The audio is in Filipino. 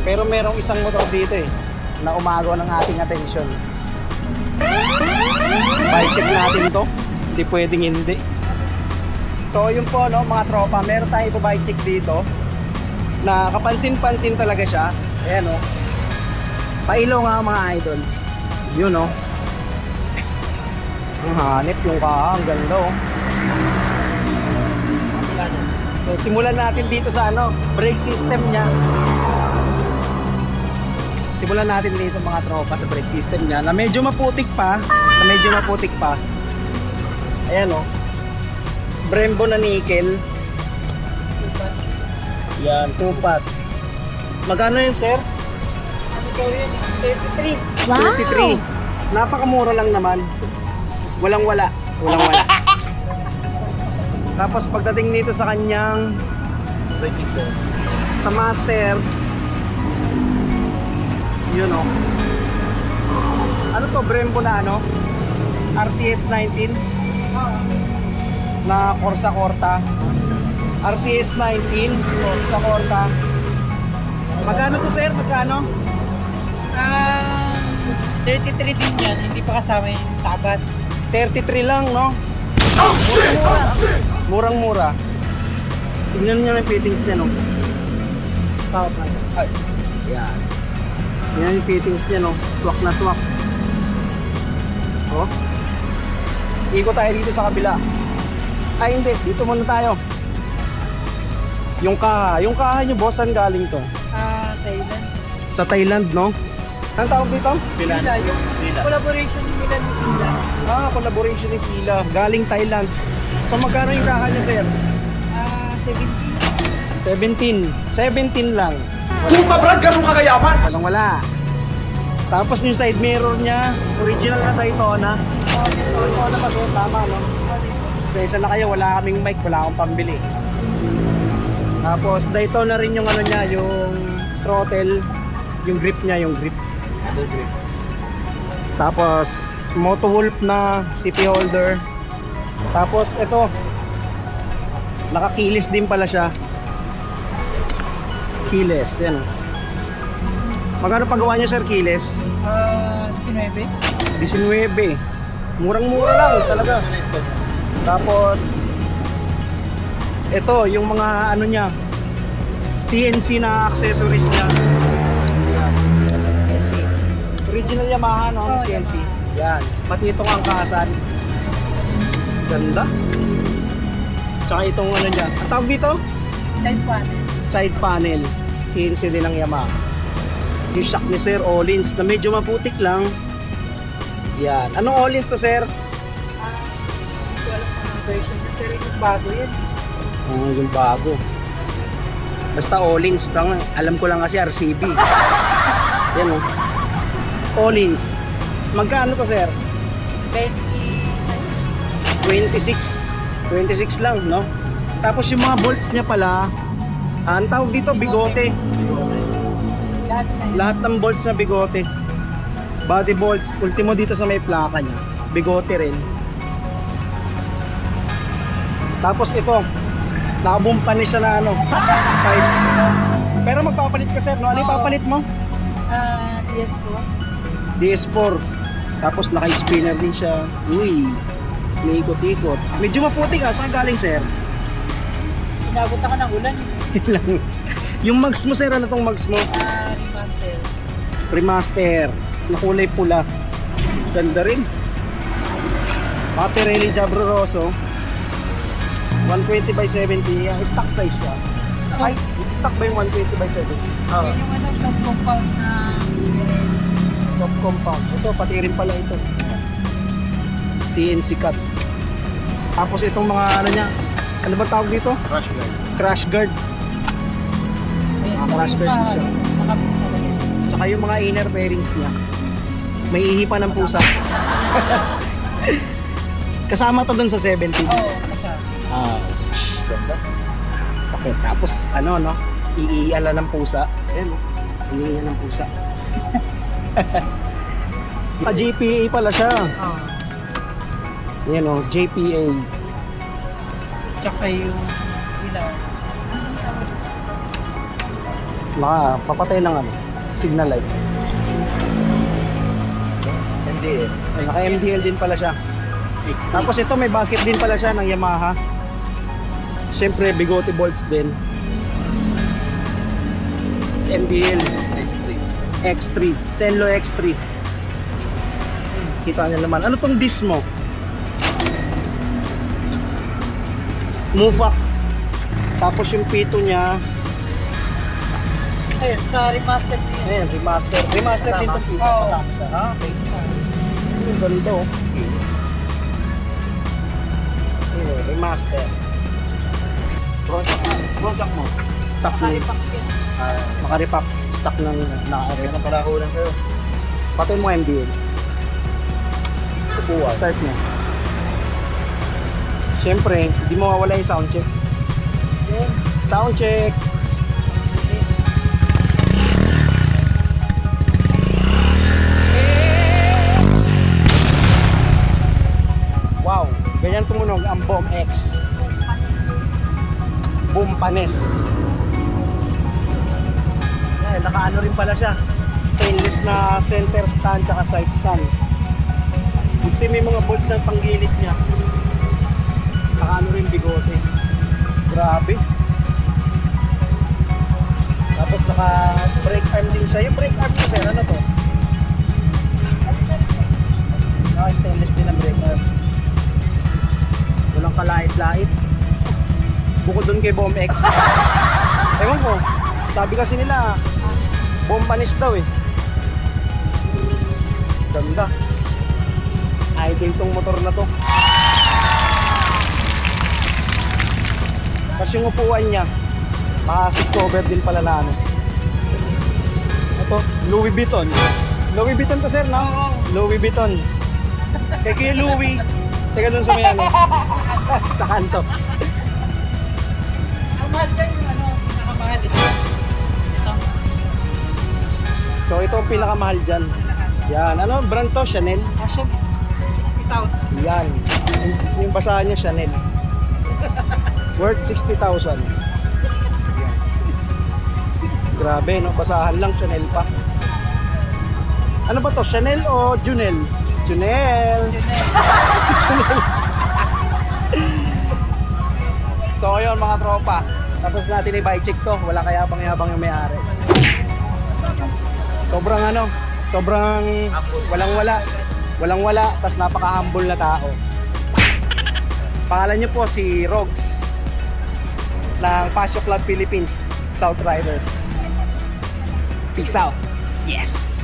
Pero merong isang motor dito eh, na umagaw ng ating atensyon. Bike check natin to. Hindi pwedeng hindi. So yun po no mga tropa, meron tayong bike check dito na kapansin-pansin talaga siya. Ayan o. Pailaw nga mga idol. Yun o. Ang hanip yung kaha, ang ganda o. So simulan natin dito sa ano, brake system niya. Simulan natin dito mga tropa sa brake system niya na medyo maputik pa, Ayan o. Brembo na nickel. Yan, tupat. Magkano yun, sir? Ano daw yun? 33. Wow! 33. Napakamura lang naman. Walang-wala. Tapos pagdating nito sa kanyang brake system, sa master, yun o. Ano to? Brembo na ano? RCS 19 na Corsa Corta. RCS 19 Corsa Corta. Magkano to, sir? Magkano? 33 din yan, hindi pa kasama yung tabas. 33 lang, no? Murang-mura. Tignan nyo yung fittings niya, no? Ay. Yan. Yan yung fittings niya, no? Swak na swak. Oh. Ikot tayo dito sa kabila. Ay, hindi. Dito muna tayo. Yung kaha nyo, boss, saan galing to? Thailand. Sa Thailand, no? Anong tawag dito? Pila. Yung collaboration nila ni Pila. Collaboration ni Pila. Galing Thailand. So, magkano yung kaha nyo, sir? 17. 17 lang. Puta brad, ganun kakayaman! Walang-wala. Tapos yung side mirror niya, original na Daytona. Daytona ba so? Tama, no? Isa na kayo, wala kaming mic, wala akong pambili. Tapos Daytona rin yung ano niya, yung throttle, yung grip niya, yung grip. Tapos Motowolf na CP holder. Tapos ito, nakakilis din pala siya. Keyless, yan o. Magkano pagawa niya, sir, keyless? 19. 19. Murang-mura lang talaga. Tapos ito, yung mga ano niya, CNC na accessories niya. Original Yamaha, no? CNC. Yan. Pati itong angkasan. Ganda. Tsaka itong ano niya. Ang tawag dito? Side panel. Side panel. CNC din ng Yamaha. Yung shock ni sir, Ohlins, na medyo maputik lang. Yan. Anong Ohlins to, sir? Hindi ko alam kung version yun, pero yung bago yan. Yung bago. Basta Ohlins. Alam ko lang kasi RCB. Yan o. Ohlins. Magkano to, sir? 26. 26 lang, no? Tapos yung mga bolts niya pala, ang tawag dito, bigote. Lahat ng bolts na bigote. Body bolts, ultimo dito sa may plaka niya. Bigote rin. Tapos ito, nakabumpa ni siya na ano, pipe. Pero magpapalit ka, sir, no? Ano yung papalit mo? Yes po. DS4. Tapos naka-spinner din siya. Uy, may ikot-ikot. Medyo maputi ka. Saan galing, sir? Inabot ako ng ulan. Yung mags mo, sir, ano tong mags mo? Remaster. Remaster. Na kulay pula. Ganda rin. Mga Pirelli Jabro Rosso. 120/70. Stock size siya. Stock ba yung 120/70? Yan yung ano, soft compound na Soft compound. Ito, pati rin pala ito. CNC cut. Tapos itong mga ano niya, ano ba tawag dito? Crash guard. Crash guard. Crash guard din siya. Nakapit talaga. Tsaka yung mga inner bearings niya. May ihipan ng pusa. Kasama to dun sa 70. Oo, kasama. Ganda. Sakit. Tapos ano, no? Iiala ng pusa. Ayan, iiala ng pusa. GPA pala siya. Oo. Yan o, JPA. Tsaka yung ilaw. Papatay ng ano, signal light. Hindi eh. Naka MDL din pala siya. Tapos ito may basket din pala siya ng Yamaha. Siyempre bigote bolts din. Sa MDL X3, Senlo X3. Kita niyo naman. Ano tong disc mo? Move up. Tapos yung pito niya, Ayun, sa remaster niya. ayan, remaster. Remaster din tong pito. Oo. Kasama siya. Ah, okay. Yung ganito. Ayun, remaster. Project mo. Stock ng Nakalipak yun. makarepack. Stock ng Kaya na pala kulang sa'yo. Patay mo MDL. Upuan. Start mo. Siyempre, hindi mo mawala yung sound check. Yun. Sound check. Wow, ganyan tumunog ang Boom X. Boom Panes. Yan, nakaano rin pala siya. Stainless na center stand tsaka side stand. Buti may mga bolt na panggilid niya. Nakaano rin bigote. Grabe. Tapos naka brake arm din siya. Yung brake arm niya sir, ano to? Naka stainless din ang brake arm. Walang kalait-lait. Bukod dun kay Boom X. Ewan ko, sabi kasi nila, Boom Panis daw eh. Ganda. Idol tong motor na to. Tapos yung upuan niya, maka-seat cover din pala na ano. Ito, Louis Vuitton. Louis Vuitton to sir, no? Louis Vuitton. Kay Kuya Louis. Teka dun sa may ano. Sa kanto. Ang mahal dyan yung ano, pinakamahal ito. Ito. So ito ang pinakamahal dyan. Yan, ano brand to? Chanel. Asya, 60,000. Yan. Yung basahan niya Chanel. Worth 60,000. Grabe, no? Basahan lang, Chanel pa. Ano ba to? Chanel o Junel? Junel! Junel! So yun mga tropa. Tapos natin i-bike check to. Wala kayabang-yabang yung may-ari. Sobrang ano, sobrang walang-wala. Walang-wala, tas napaka-humble na tao. Pangalan niyo po si Rogs ng Passion Club Philippines South Riders. Peace out. Yes!